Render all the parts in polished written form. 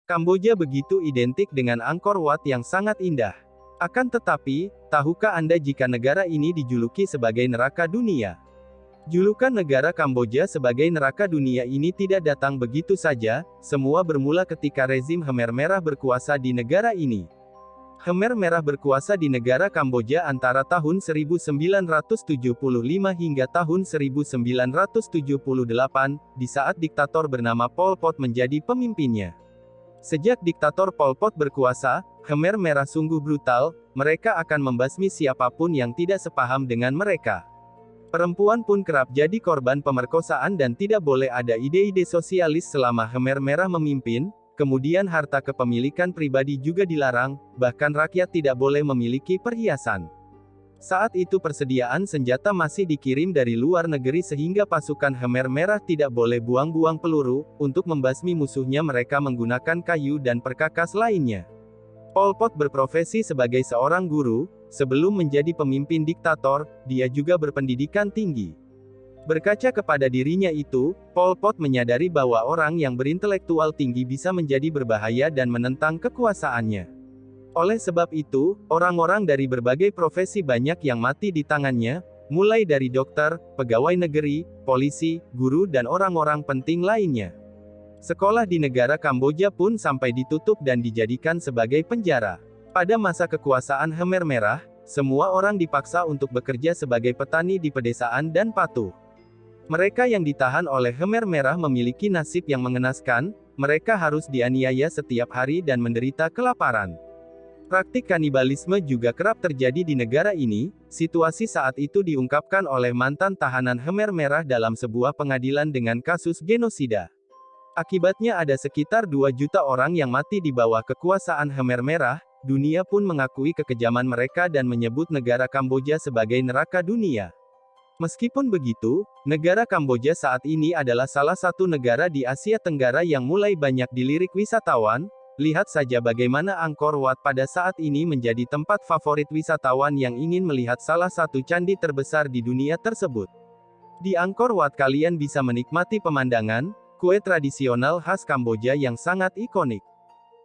Kamboja begitu identik dengan Angkor Wat yang sangat indah. Akan tetapi, tahukah Anda jika negara ini dijuluki sebagai neraka dunia? Julukan negara Kamboja sebagai neraka dunia ini tidak datang begitu saja, semua bermula ketika rezim Khmer Merah berkuasa di negara ini. Khmer Merah berkuasa di negara Kamboja antara tahun 1975 hingga tahun 1978, di saat diktator bernama Pol Pot menjadi pemimpinnya. Sejak diktator Pol Pot berkuasa, Khmer Merah sungguh brutal, mereka akan membasmi siapapun yang tidak sepaham dengan mereka. Perempuan pun kerap jadi korban pemerkosaan dan tidak boleh ada ide-ide sosialis selama Khmer Merah memimpin. Kemudian harta kepemilikan pribadi juga dilarang, bahkan rakyat tidak boleh memiliki perhiasan. Saat itu persediaan senjata masih dikirim dari luar negeri sehingga pasukan Khmer Merah tidak boleh buang-buang peluru, untuk membasmi musuhnya mereka menggunakan kayu dan perkakas lainnya. Pol Pot berprofesi sebagai seorang guru, sebelum menjadi pemimpin diktator, dia juga berpendidikan tinggi. Berkaca kepada dirinya itu, Pol Pot menyadari bahwa orang yang berintelektual tinggi bisa menjadi berbahaya dan menentang kekuasaannya. Oleh sebab itu, orang-orang dari berbagai profesi banyak yang mati di tangannya, mulai dari dokter, pegawai negeri, polisi, guru dan orang-orang penting lainnya. Sekolah di negara Kamboja pun sampai ditutup dan dijadikan sebagai penjara. Pada masa kekuasaan Khmer Merah, semua orang dipaksa untuk bekerja sebagai petani di pedesaan dan patuh. Mereka yang ditahan oleh Khmer Merah memiliki nasib yang mengenaskan, mereka harus dianiaya setiap hari dan menderita kelaparan. Praktik kanibalisme juga kerap terjadi di negara ini. Situasi saat itu diungkapkan oleh mantan tahanan Khmer Merah dalam sebuah pengadilan dengan kasus genosida. Akibatnya ada sekitar 2 juta orang yang mati di bawah kekuasaan Khmer Merah. Dunia pun mengakui kekejaman mereka dan menyebut negara Kamboja sebagai neraka dunia. Meskipun begitu, negara Kamboja saat ini adalah salah satu negara di Asia Tenggara yang mulai banyak dilirik wisatawan. Lihat saja bagaimana Angkor Wat pada saat ini menjadi tempat favorit wisatawan yang ingin melihat salah satu candi terbesar di dunia tersebut. Di Angkor Wat kalian bisa menikmati pemandangan, kue tradisional khas Kamboja yang sangat ikonik.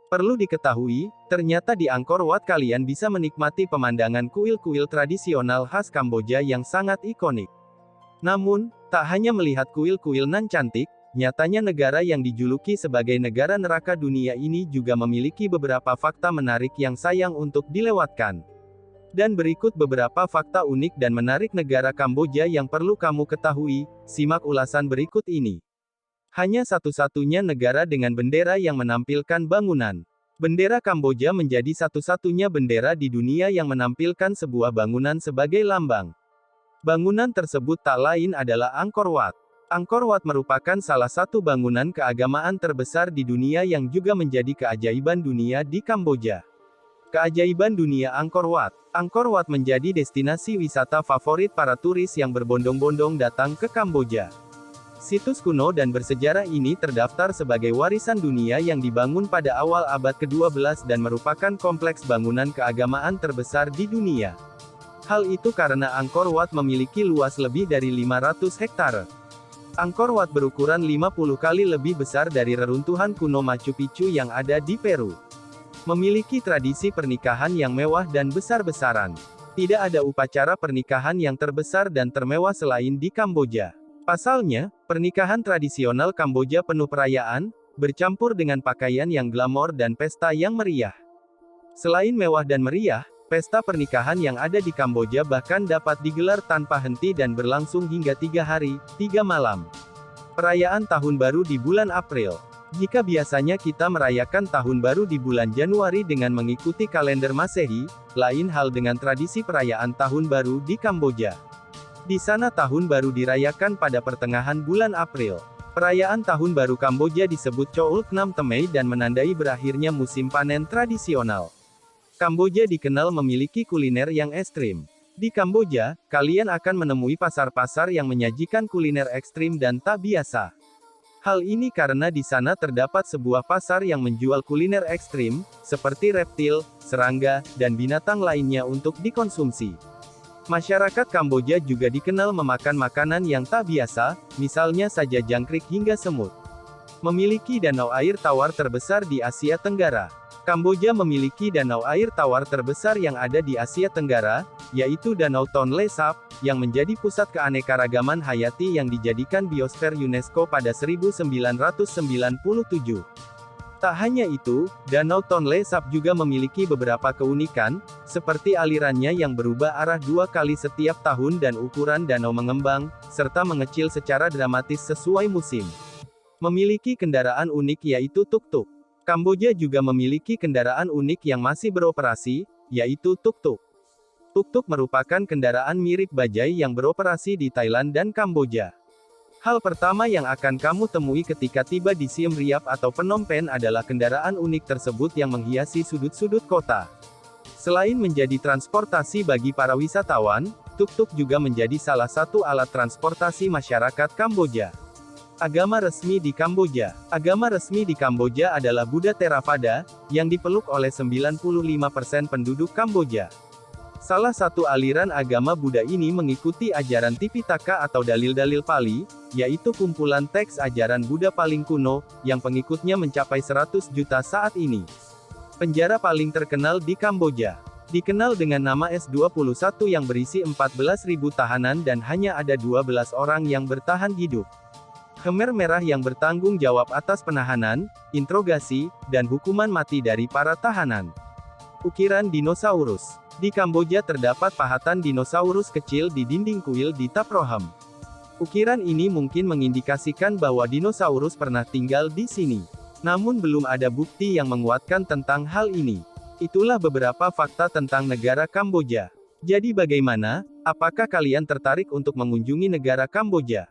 Perlu diketahui, ternyata di Angkor Wat kalian bisa menikmati pemandangan kuil-kuil tradisional khas Kamboja yang sangat ikonik. Namun, tak hanya melihat kuil-kuil nan cantik, nyatanya negara yang dijuluki sebagai negara neraka dunia ini juga memiliki beberapa fakta menarik yang sayang untuk dilewatkan. Dan berikut beberapa fakta unik dan menarik negara Kamboja yang perlu kamu ketahui, simak ulasan berikut ini. Hanya satu-satunya negara dengan bendera yang menampilkan bangunan. Bendera Kamboja menjadi satu-satunya bendera di dunia yang menampilkan sebuah bangunan sebagai lambang. Bangunan tersebut tak lain adalah Angkor Wat. Angkor Wat merupakan salah satu bangunan keagamaan terbesar di dunia yang juga menjadi keajaiban dunia di Kamboja. Keajaiban dunia Angkor Wat. Angkor Wat menjadi destinasi wisata favorit para turis yang berbondong-bondong datang ke Kamboja. Situs kuno dan bersejarah ini terdaftar sebagai warisan dunia yang dibangun pada awal abad ke-12 dan merupakan kompleks bangunan keagamaan terbesar di dunia. Hal itu karena Angkor Wat memiliki luas lebih dari 500 hektare. Angkor Wat berukuran 50 kali lebih besar dari reruntuhan kuno Machu Picchu yang ada di Peru. Memiliki tradisi pernikahan yang mewah dan besar-besaran. Tidak ada upacara pernikahan yang terbesar dan termewah selain di Kamboja. Pasalnya, pernikahan tradisional Kamboja penuh perayaan, bercampur dengan pakaian yang glamor dan pesta yang meriah. Selain mewah dan meriah, pesta pernikahan yang ada di Kamboja bahkan dapat digelar tanpa henti dan berlangsung hingga 3 hari, 3 malam. Perayaan Tahun Baru di bulan April. Jika biasanya kita merayakan Tahun Baru di bulan Januari dengan mengikuti kalender Masehi, lain hal dengan tradisi perayaan Tahun Baru di Kamboja. Di sana Tahun Baru dirayakan pada pertengahan bulan April. Perayaan Tahun Baru Kamboja disebut Choul Knam Temei dan menandai berakhirnya musim panen tradisional. Kamboja dikenal memiliki kuliner yang ekstrim. Di Kamboja, kalian akan menemui pasar-pasar yang menyajikan kuliner ekstrim dan tak biasa. Hal ini karena di sana terdapat sebuah pasar yang menjual kuliner ekstrim, seperti reptil, serangga, dan binatang lainnya untuk dikonsumsi. Masyarakat Kamboja juga dikenal memakan makanan yang tak biasa, misalnya saja jangkrik hingga semut. Memiliki danau air tawar terbesar di Asia Tenggara. Kamboja memiliki danau air tawar terbesar yang ada di Asia Tenggara, yaitu Danau Tonle Sap, yang menjadi pusat keanekaragaman hayati yang dijadikan biosfer UNESCO pada 1997. Tak hanya itu, Danau Tonle Sap juga memiliki beberapa keunikan, seperti alirannya yang berubah arah 2 kali setiap tahun dan ukuran danau mengembang, serta mengecil secara dramatis sesuai musim. Memiliki kendaraan unik yaitu tuk-tuk. Kamboja juga memiliki kendaraan unik yang masih beroperasi, yaitu tuk-tuk. Tuk-tuk merupakan kendaraan mirip bajai yang beroperasi di Thailand dan Kamboja. Hal pertama yang akan kamu temui ketika tiba di Siem Reap atau Phnom Penh adalah kendaraan unik tersebut yang menghiasi sudut-sudut kota. Selain menjadi transportasi bagi para wisatawan, tuk-tuk juga menjadi salah satu alat transportasi masyarakat Kamboja. Agama resmi di Kamboja. Agama resmi di Kamboja adalah Buddha Theravada, yang dipeluk oleh 95% penduduk Kamboja. Salah satu aliran agama Buddha ini mengikuti ajaran Tipitaka atau dalil-dalil Pali, yaitu kumpulan teks ajaran Buddha paling kuno, yang pengikutnya mencapai 100 juta saat ini. Penjara paling terkenal di Kamboja dikenal dengan nama S21 yang berisi 14.000 tahanan dan hanya ada 12 orang yang bertahan hidup. Khmer Merah yang bertanggung jawab atas penahanan, interogasi, dan hukuman mati dari para tahanan. Ukiran dinosaurus. Di Kamboja terdapat pahatan dinosaurus kecil di dinding kuil di Taproham. Ukiran ini mungkin mengindikasikan bahwa dinosaurus pernah tinggal di sini. Namun belum ada bukti yang menguatkan tentang hal ini. Itulah beberapa fakta tentang negara Kamboja. Jadi bagaimana? Apakah kalian tertarik untuk mengunjungi negara Kamboja?